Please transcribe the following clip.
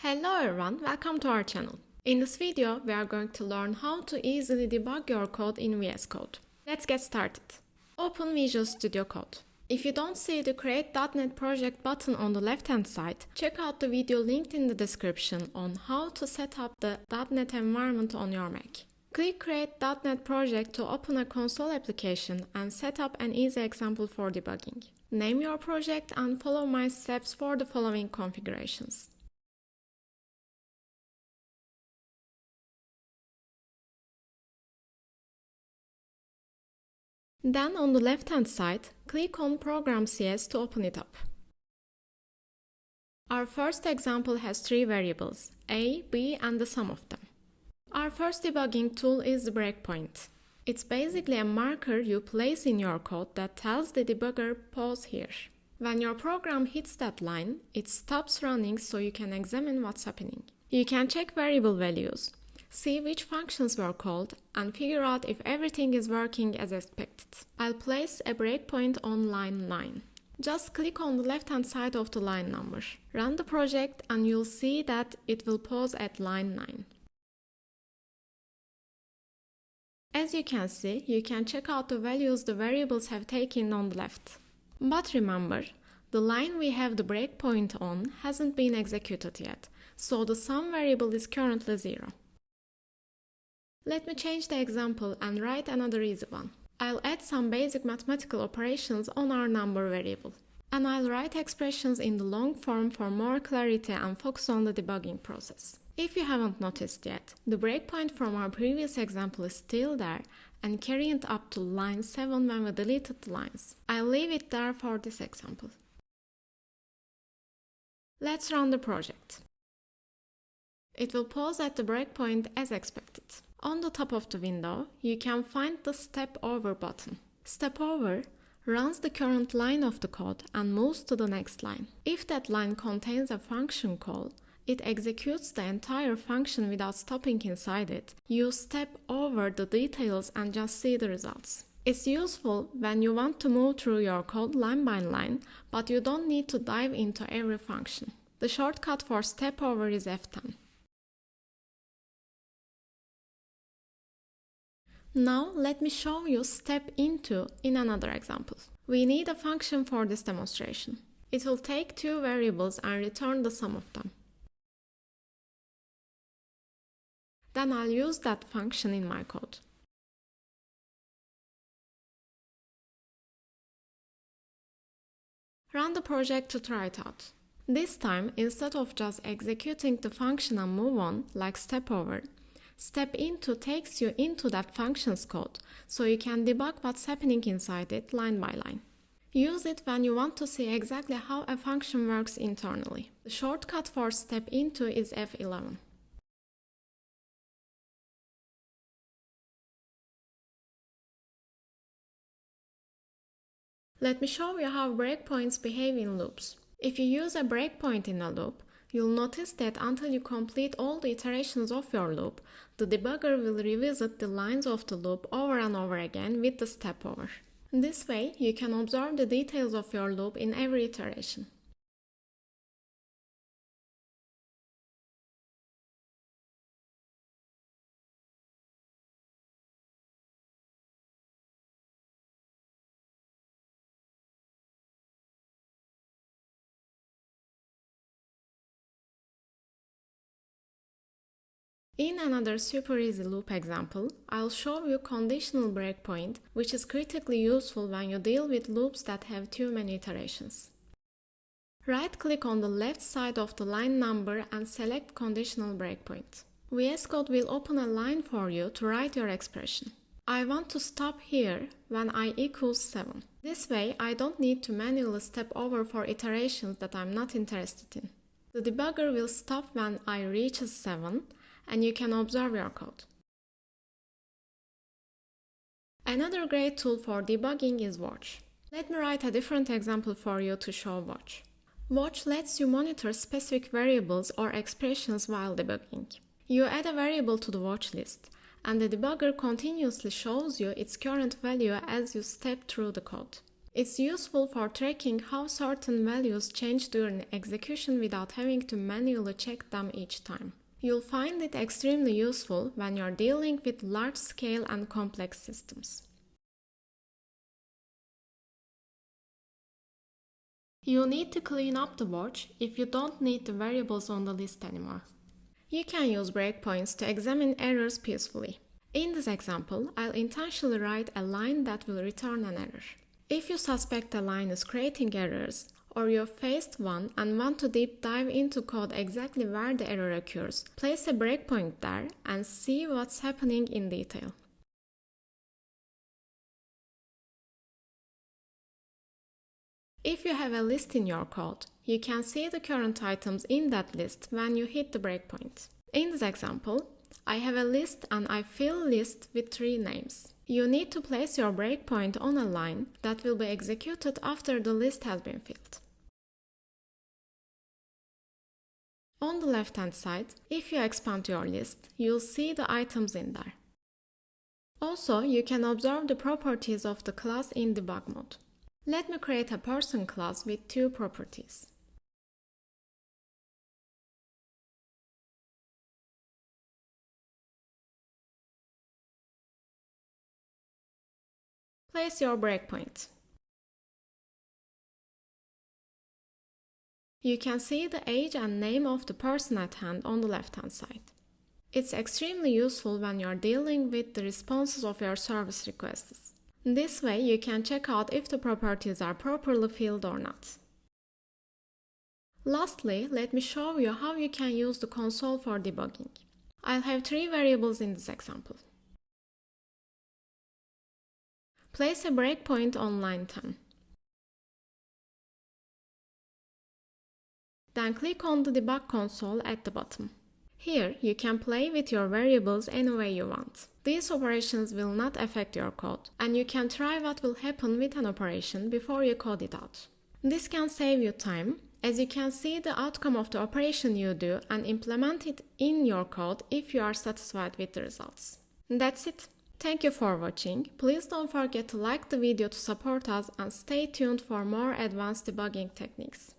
Hello everyone, welcome to our channel. In this video, we are going to learn how to easily debug your code in VS Code. Let's get started. Open Visual Studio Code. If you don't see the Create.NET Project button on the left-hand side, check out the video linked in the description on how to set up the .NET environment on your Mac. Click Create.NET Project to open a console application and set up an easy example for debugging. Name your project and follow my steps for the following configurations. Then on the left-hand side, click on Program CS to open it up. Our first example has three variables, A, B, and the sum of them. Our first debugging tool is the breakpoint. It's basically a marker you place in your code that tells the debugger pause here. When your program hits that line, it stops running so you can examine what's happening. You can check variable values, see which functions were called, and figure out if everything is working as expected. I'll place a breakpoint on line 9. Just click on the left-hand side of the line number. Run the project and you'll see that it will pause at line 9. As you can see, you can check out the values the variables have taken on the left. But remember, the line we have the breakpoint on hasn't been executed yet, so the sum variable is currently 0. Let me change the example and write another easy one. I'll add some basic mathematical operations on our number variable. And I'll write expressions in the long form for more clarity and focus on the debugging process. If you haven't noticed yet, the breakpoint from our previous example is still there and carrying it up to line 7 when we deleted the lines. I'll leave it there for this example. Let's run the project. It will pause at the breakpoint as expected. On the top of the window, you can find the Step Over button. Step Over runs the current line of the code and moves to the next line. If that line contains a function call, it executes the entire function without stopping inside it. You step over the details and just see the results. It's useful when you want to move through your code line by line, but you don't need to dive into every function. The shortcut for Step Over is F10. Now let me show you Step Into in another example. We need a function for this demonstration. It will take two variables and return the sum of them. Then I'll use that function in my code. Run the project to try it out. This time, instead of just executing the function and move on, like Step Over, Step Into takes you into that function's code, so you can debug what's happening inside it line by line. Use it when you want to see exactly how a function works internally. The shortcut for Step Into is F11. Let me show you how breakpoints behave in loops. If you use a breakpoint in a loop, you'll notice that until you complete all the iterations of your loop, the debugger will revisit the lines of the loop over and over again with the step over. This way, you can observe the details of your loop in every iteration. In another super easy loop example, I'll show you conditional breakpoint, which is critically useful when you deal with loops that have too many iterations. Right-click on the left side of the line number and select conditional breakpoint. VS Code will open a line for you to write your expression. I want to stop here when I equals 7. This way, I don't need to manually step over for iterations that I'm not interested in. The debugger will stop when I reaches 7, and you can observe your code. Another great tool for debugging is Watch. Let me write a different example for you to show Watch. Watch lets you monitor specific variables or expressions while debugging. You add a variable to the watch list, and the debugger continuously shows you its current value as you step through the code. It's useful for tracking how certain values change during execution without having to manually check them each time. You'll find it extremely useful when you're dealing with large-scale and complex systems. You need to clean up the watch if you don't need the variables on the list anymore. You can use breakpoints to examine errors peacefully. In this example, I'll intentionally write a line that will return an error. If you suspect a line is creating errors, or you've faced one and want to deep dive into code exactly where the error occurs, place a breakpoint there and see what's happening in detail. If you have a list in your code, you can see the current items in that list when you hit the breakpoint. In this example, I have a list and I fill list with 3 names. You need to place your breakpoint on a line that will be executed after the list has been filled. On the left-hand side, if you expand your list, you'll see the items in there. Also, you can observe the properties of the class in debug mode. Let me create a person class with 2 properties. Place your breakpoint. You can see the age and name of the person at hand on the left-hand side. It's extremely useful when you're dealing with the responses of your service requests. This way, you can check out if the properties are properly filled or not. Lastly, let me show you how you can use the console for debugging. I'll have 3 variables in this example. Place a breakpoint on line 10. Then click on the Debug Console at the bottom. Here, you can play with your variables any way you want. These operations will not affect your code, and you can try what will happen with an operation before you code it out. This can save you time, as you can see the outcome of the operation you do and implement it in your code if you are satisfied with the results. That's it. Thank you for watching. Please don't forget to like the video to support us and stay tuned for more advanced debugging techniques.